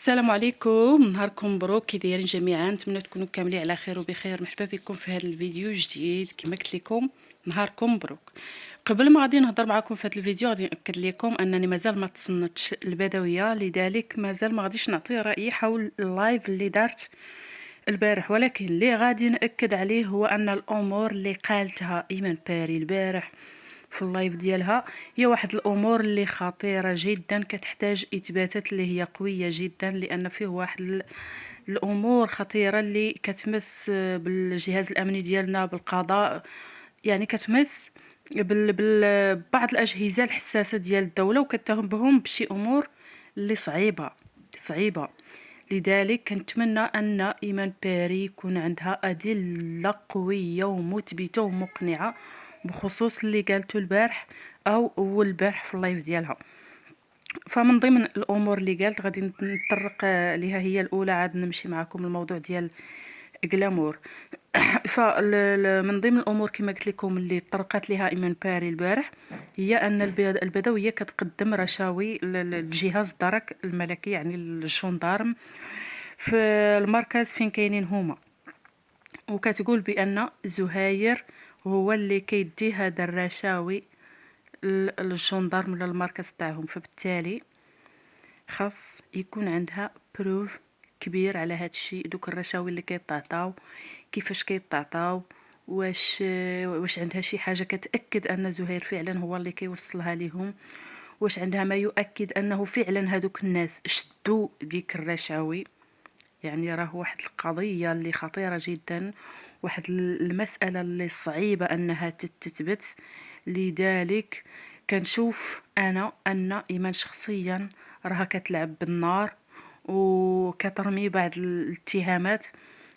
السلام عليكم، نهاركم مبروك. كي دايرين جميعا؟ نتمنى تكونوا كاملين على خير وبخير. مرحبا بكم في هذا الفيديو جديد. كما قلت لكم نهاركم مبروك. قبل ما غادي نهضر معكم في هذا الفيديو غادي ناكد لكم انني مازال ما تصنتش البدويه، لذلك مازال ما غاديش نعطي رايي حول اللايف اللي دارت البارح، ولكن اللي غادي ناكد عليه هو ان الامور اللي قالتها ايمان باري البارح في اللايف ديالها هي واحد الامور اللي خطيره جدا، كتحتاج اثباتات اللي هي قويه جدا، لان فيه واحد الامور خطيره اللي كتمس بالجهاز الامني ديالنا، بالقضاء، يعني كتمس بعض الاجهزه الحساسه ديال الدوله، وكتهم بهم بشي امور اللي صعيبه. لذلك كنتمنى ان ايمان باري يكون عندها ادله قويه ومثبته ومقنعه بخصوص اللي قالته البارح او اول البارح في اللايف ديالها. فمن ضمن الامور اللي قالت غادي نطرق ليها، هي الاولى عاد نمشي معكم الموضوع ديال غلامور. فمن ضمن الامور كما قلت لكم اللي طرقت لها ايمان باري البارح هي ان البدويه كتقدم رشاوي للجهاز الدرك الملكي، يعني الجندارم في المركز فين كاينين هما، وكتقول بان زهير هو اللي كيدي هذا الرشاوي للجندارم ولا المركز تاعهم. فبالتالي خاص يكون عندها بروف كبير على هذا الشيء. دوك الرشاوي اللي كيتعطاو كيفاش كيتعطاو، واش عندها شي حاجه كتاكد ان زهير فعلا هو اللي كيوصلها لهم، واش عندها ما يؤكد انه فعلا هذوك الناس شدوا ديك الرشاوي. يعني راه واحد القضيه اللي خطيره جدا، واحد المساله اللي صعيبه انها تثبت. لذلك كنشوف انا ان ايمان شخصيا راها كتلعب بالنار وكترمي بعض الاتهامات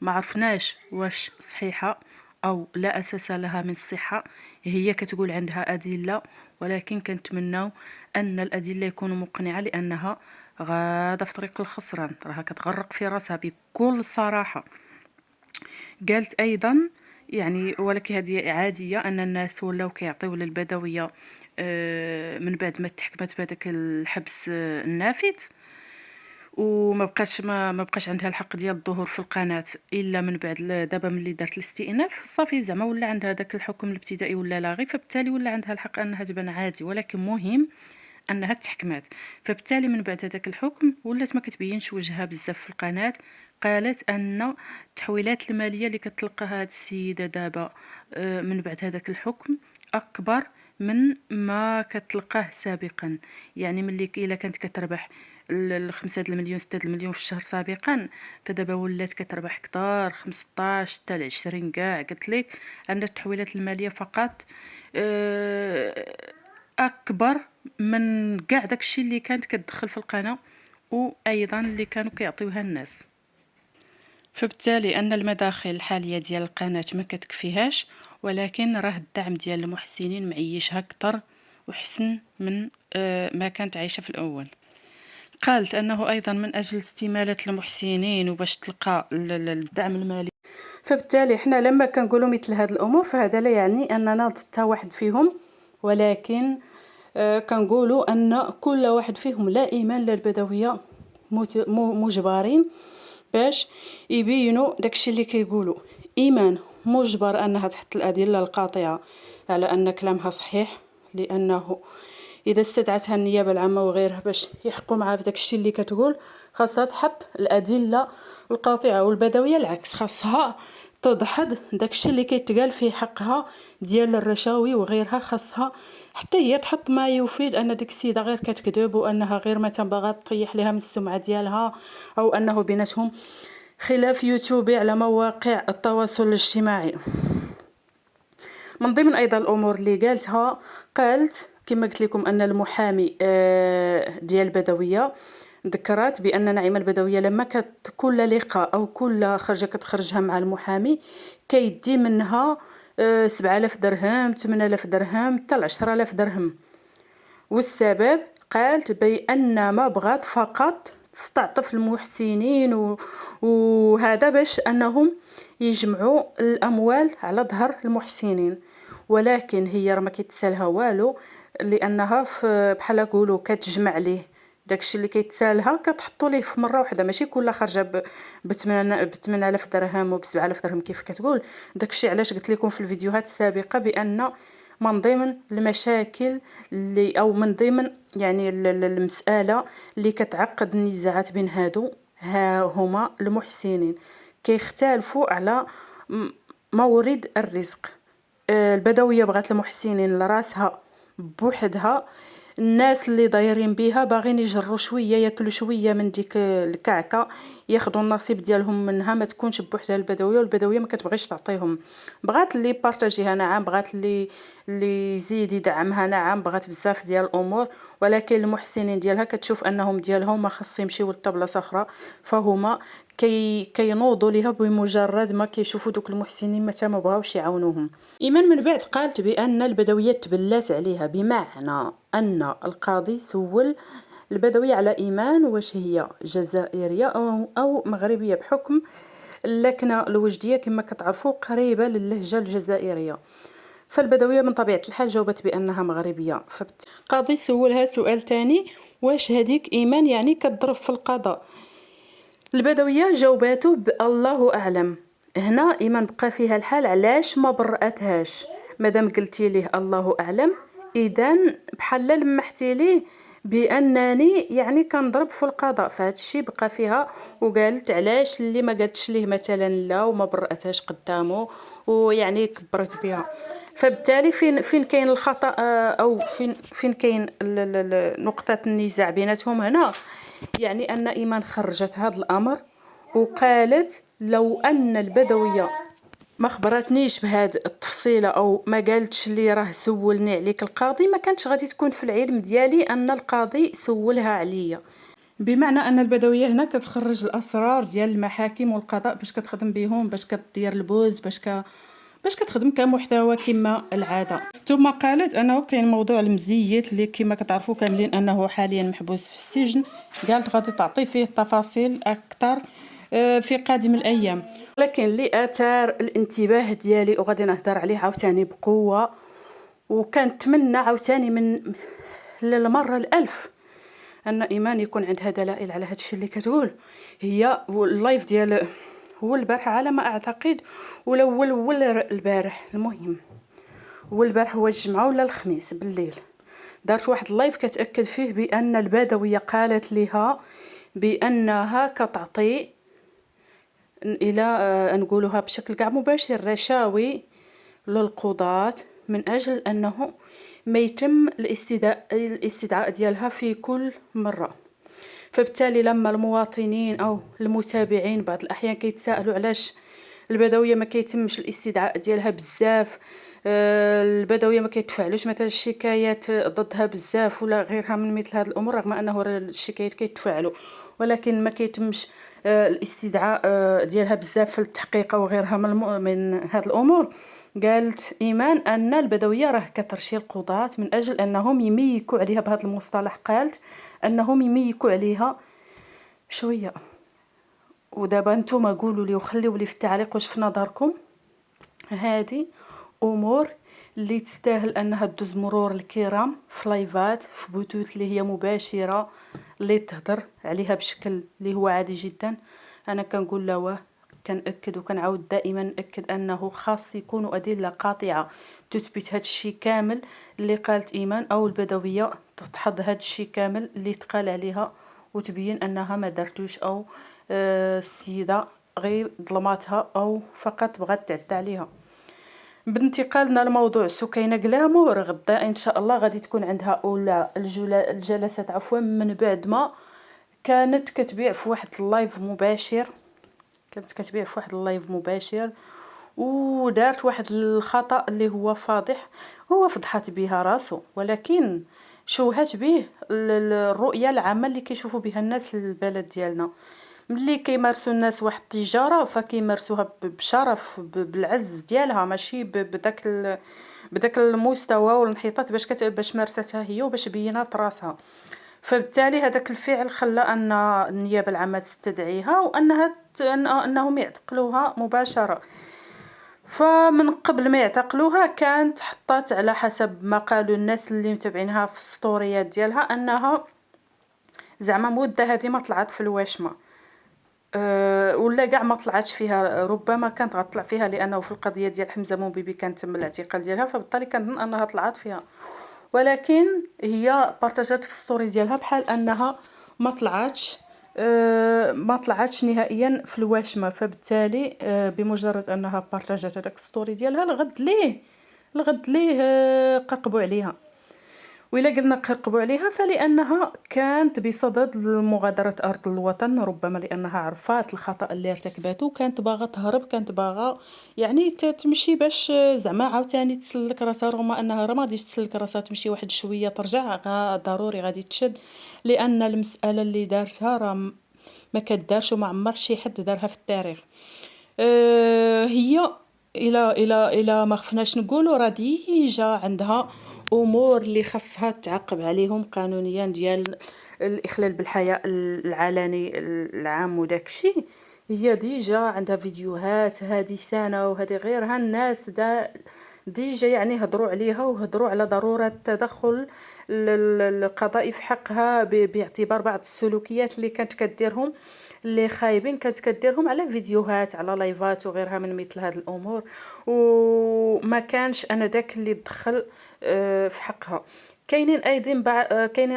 ما عرفناش واش صحيحه او لا اساس لها من الصحه. هي كتقول عندها ادله، ولكن كنتمناو ان الادله يكونوا مقنعه، لانها غاده في طريق الخسران، راها كتغرق في راسها بكل صراحه. قالت ايضا يعني، ولكن هذه عاديه، ان الناس ولاو كيعطيو للبدويه من بعد ما تحكمت بهذاك الحبس النافذ، وما بقاش ما بقاش عندها الحق ديال الظهور في القناه الا من بعد دابا ملي دارت الاستئناف. صافي زعما ولا عندها داك الحكم الابتدائي ولا لاغي، فبالتالي ولا عندها الحق انها تبان عادي، ولكن مهم انها تحكمات. فبالتالي من بعد هذاك الحكم ولات ما كتبينش وجهها بزاف في القناه. قالت ان التحويلات الماليه اللي كتلقاها هذه السيده دابا من بعد هذاك الحكم اكبر من ما كتلقاه سابقا. يعني ملي الا كانت كتربح 5 المليون 6 المليون في الشهر سابقا، فدابا ولات كتربح كثار، 15 حتى ل 20 كاع. قلت لك ان التحويلات الماليه فقط اكبر من كاع داكشي اللي كانت كتدخل في القناه، وايضا اللي كانوا كيعطيوها الناس. فبالتالي ان المداخل الحاليه ديال القناه ما كتكفيهاش، ولكن راه الدعم ديال المحسنين معيشها اكثر وحسن من ما كانت عايشه في الاول. قالت انه ايضا من اجل استماله المحسنين وباش تلقى الدعم المالي، فبالتالي حنا لما كنقولوا مثل هذه الامور فهذا لا يعني اننا ضد حتى واحد فيهم، ولكن كنقولوا ان كل واحد فيهم لا ايمان للبدويه مجبرين باش يبينوا داكشي اللي كيقولوا. ايمان مجبر انها تحط الادله القاطعه على ان كلامها صحيح، لانه اذا استدعتها النيابه العامه وغيرها باش يحقوا معها في داكشي اللي كتقول، خاصها تحط الادله القاطعه. والبدويه العكس، خاصها تدحض داكشي اللي كيتقال في حقها ديال الرشاوي وغيرها، خاصها حتى هي تحط ما يفيد ان ديك السيده غير كتكذب، وانها غير ما تنبغى تطيح لها من السمعه ديالها، او انه بيناتهم خلاف يوتيوبي على مواقع التواصل الاجتماعي. من ضمن ايضا الامور اللي قالتها، قالت كما قلت لكم ان المحامي ديال البدويه ذكرت بان نعيمه البدويه لما كل لقاء او كل خرجه كتخرجها مع المحامي كيدي منها 7000 درهم 8000 درهم حتى 10000 درهم. والسبب قالت بان ما بغات فقط تستعطف المحسنين وهذا باش انهم يجمعوا الاموال على ظهر المحسنين. ولكن هي راه ما كيتسالها والو، لانها بحال نقولوا كتجمع ليه داكشي اللي كيتسالها كتحطوا ليه في مره واحده، ماشي كل خرجه ب 8000 درهم و ب 7000 درهم كيف كتقول. داكشي علاش قلت لكم في الفيديوهات السابقه بان من ضمن المشاكل اللي او من ضمن يعني المساله اللي كتعقد النزاعات بين هادو ها هما المحسنين. كيختلفوا على مورد الرزق. البدويه بغات المحسنين لراسها بوحدها، الناس اللي دايرين بها باغيين يجروا شويه ياكلوا شويه من ديك الكعكه، ياخذوا النصيب ديالهم منها، ما تكونش بوحدها البدويه، والبدويه ما كتبغيش تعطيهم. بغات اللي بارطاجيها نعم، بغات اللي يزيد يدعمها نعم، بغات بزاف ديال الامور، ولكن المحسنين ديالها كتشوف انهم ديالهم ما خص يمشيو لطبله اخرى، فهما كينوضوا ليها بمجرد ما كيشوفوا دوك المحسنين متى ما بغاوش يعاونوهم. ايمان من بعد قالت بان البدويه تبلات عليها، بمعنى ان القاضي سول البدويه على ايمان واش هي جزائريه او مغربيه، بحكم اللكنه الوجديه كما كتعرفوا قريبه للهجه الجزائريه. فالبدويه من طبيعه الحال جاوبت بانها مغربيه. فالقاضي سولها سؤال تاني، واش هذيك ايمان يعني كتضرب في القضاء؟ البدويه جاوباته بالله اعلم. هنا ايمان بقى فيها الحال، علاش ما برأتهاش؟ مادام قلتي ليه الله اعلم، اذا بحال لمحتي ليه بانني يعني كنضرب في القضاء، فهاد الشيء بقى فيها. وقالت علاش اللي ما قالتش ليه مثلا لا وما برأتهاش قدامه، ويعني كبرت بها. فبالتالي فين كاين الخطأ، او فين كاين نقطة النزاع بيناتهم هنا؟ يعني ان ايمان خرجت هذا الامر وقالت لو ان البدويه ما خبرتنيش بهاد التفصيله او ما قالتش لي راه سولني عليك القاضي، ما كانتش غادي تكون في العلم ديالي ان القاضي سولها عليا. بمعنى ان البدويه هنا كتخرج الاسرار ديال المحاكم والقضاء باش كتخدم بهم، باش كدير البوز، باش كتخدم كمحتوى كما العاده. ثم قالت انه كاين موضوع المزيت اللي كما كتعرفوا كاملين انه حاليا محبوس في السجن، قالت غادي تعطي فيه تفاصيل اكثر في قادم الايام. لكن اللي اثار الانتباه ديالي وغادي نهضر عليه عاوتاني بقوه، وكنتمنى عاوتاني من للمره الالف ان ايمان يكون عندها دلائل على هذا الشيء اللي كتقول. هي اللايف ديال هو البارح على ما اعتقد، ولا هو البارح، المهم هو البارح هو الجمعه ولا الخميس بالليل، دارت واحد اللايف كتاكد فيه بان البدويه قالت لها بانها كتعطي الى نقولوها بشكل كاع مباشر رشاوي للقضاة من اجل انه ما يتم الاستدعاء ديالها في كل مره. فبالتالي لما المواطنين او المتابعين بعض الاحيان كيتساءلوا علاش البدويه ما كيتمش الاستدعاء ديالها بزاف، البدويه ما كيتفعلوش مثلا الشكايات ضدها بزاف ولا غيرها من مثل هذه الامور، رغم انه الشكايات كيتفعلوا ولكن ما كيتمش الاستدعاء ديالها بزاف في التحقيق وغيرها من هذه الامور. قالت ايمان ان البدويه راه كترشي القضاة من اجل انهم يميكوا عليها، بهذا المصطلح قالت انهم يميكوا عليها شويه. ودابا نتوما قولوا لي وخليوا لي في التعليق واش في نظركم هذه امور اللي تستاهل انها تدوز مرور الكرام في لايفات، في بثوث اللي هي مباشره، اللي تهضر عليها بشكل اللي هو عادي جدا؟ انا كنقول لا واه، كنأكد وكنعاود دائما نأكد انه خاص يكونوا ادله قاطعه تثبت هذا الشيء كامل اللي قالت ايمان، او البدويه تتحض هذا الشيء كامل اللي تقال عليها وتبين انها ما درتوش، او السيده غير ظلماتها او فقط بغات تعدى عليها. بانتقالنا لموضوع سكينه قلامور، غدا ان شاء الله غادي تكون عندها اولى الجلسات عفوا من بعد ما كانت كتبيع في واحد اللايف مباشر، ودارت واحد الخطأ اللي هو فاضح. هو فضحت بها راسو، ولكن شوهت به الرؤيه العامه اللي كيشوفوا بها الناس للبلد ديالنا. ملي كيمارسوا الناس واحد التجاره فكيمارسوها بشرف بالعز ديالها، ماشي بداك المستوى والانحطاط باش مارستها هي وباش بينات راسها. فبالتالي هذاك الفعل خلى ان النيابه العامه تستدعيها انهم يعتقلوها مباشره. فمن قبل ما يعتقلوها كانت حطات على حسب ما قالوا الناس اللي متابعينها في السطوريات ديالها انها زعما مده هذه ما طلعت في الواشمه، ولا كاع ما طلعتش فيها، ربما كانت غتطلع فيها لانه في القضيه ديال حمزه موبيبي كان تم الاعتقال ديالها، فبالتالي كنظن انها طلعت فيها، ولكن هي بارطاجات في الستوري ديالها بحال انها ما طلعتش، ما طلعتش نهائيا في الواشمه. فبالتالي بمجرد انها بارطاجات هذاك الستوري ديالها، الغد ليه قرقبوا عليها. وإلا قلنا قرقبوا عليها فلأنها كانت بصدد مغادرة أرض الوطن، ربما لأنها عرفات الخطأ اللي ارتكبته، كانت باغا تهرب، كانت باغا يعني تمشي باش زعما عاوتاني تسلك راسها، رغم أنها راه ما غاديش تسلك راسها، تمشي واحد شوية ترجع، ضروري غادي تشد، لأن المسألة اللي دارتها راه ما كدارش وما عمر شي حد دارها في التاريخ. هي الى ما خفناش نقولوا راه ديجا عندها امور اللي خاصها تعاقب عليهم قانونيا، ديال الاخلال بالحياء العلني العام وداكشي. هي ديجا عندها فيديوهات هذه سنه وهذه غيرها، الناس ديجا يعني هضروا عليها وهضروا على ضروره التدخل القضائي في حقها، باعتبار بعض السلوكيات اللي كانت كديرهم، اللي خايبين، كانت كديرهم على فيديوهات، على لايفات وغيرها من مثل هذه الامور، وما كانش انا داك اللي دخل في حقها. كاينين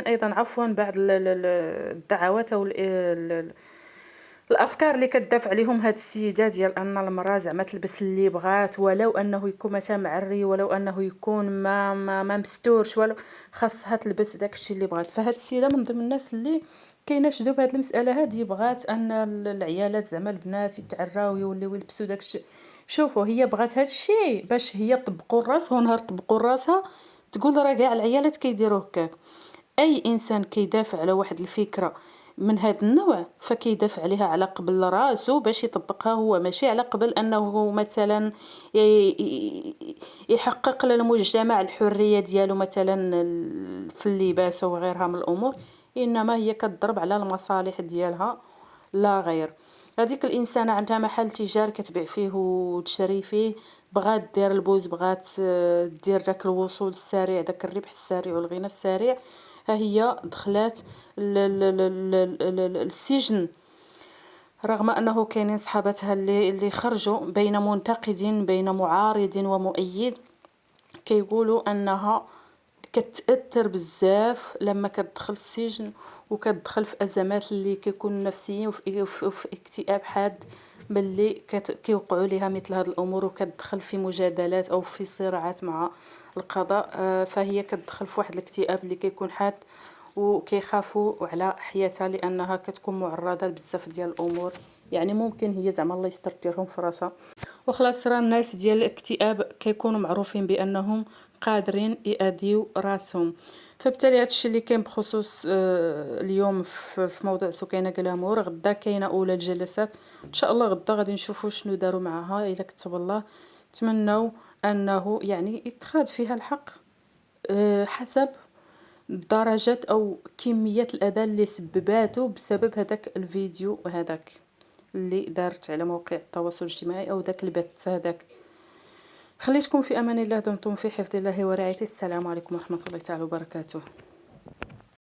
ايضا عفوا بعض الدعوات او الافكار اللي كتدافع عليهم هاد السيده، ديال ان المراه زعما تلبس اللي بغات، ولو انه يكون مثلا معري، ولو انه يكون ما مستورش، ولو خاصها تلبس داكشي اللي بغات. فهاد السيده من ضمن الناس اللي كيناشدوا بهاد المساله هادي، بغات ان العيالات زعما البنات يتعراو يوليو يلبسوا داكشي. شوفوا، هي بغات هاد الشيء باش هي طبقوا الراس، ونهار طبقوا راسها تقول راه كاع العيالات كيديروا هكاك. اي انسان كيدافع على واحد الفكره من هذا النوع، فكيدافع عليها على قبل راسو باش يطبقها هو، ماشي على قبل انه مثلا يحقق للمجتمع الحريه ديالو مثلا في اللباس وغيرها من الامور، انما هي كتضرب على المصالح ديالها لا غير. هذيك الانسانه عندها محل تجاري كتبيع فيه وتشري فيه، بغات دير البوز، بغات دير داك الوصول السريع، داك الربح السريع والغنى السريع، ها هي دخلات السجن، رغم انه كاينين صحابتها اللي خرجوا، بين منتقد بين معارض ومؤيد، كيقولوا انها كتأثر بزاف لما كتدخل السجن، وكتدخل في ازمات اللي كيكون نفسيين وفي اكتئاب حاد باللي كيوقعوا لها مثل هذه الامور، وكتدخل في مجادلات او في صراعات مع القضاء. فهي كتدخل في واحد الاكتئاب اللي كيكون حاد، وكيخافوا على حياتها لانها كتكون معرضه لبزاف ديال الامور، يعني ممكن هي زعما الله يستر ديرهم في راسها. وخلاص راه الناس ديال الاكتئاب كيكونوا معروفين بانهم قادرين يأذيو راسهم. فبالتالي هادشي اللي كاين بخصوص اليوم في موضوع سكينة كلامور. غدا كاينه اولى الجلسات ان شاء الله، غدا غادي نشوفوا شنو داروا معها الا كتب الله. نتمنوا انه يعني يتخاد فيها الحق حسب درجة او كمية الاذى اللي سبباته بسبب هذاك الفيديو هذاك اللي دارت على موقع التواصل الاجتماعي، او ذاك البث هذاك. خليتكم في امان الله، دمتم في حفظ الله ورعايته. السلام عليكم ورحمة الله تعالى وبركاته.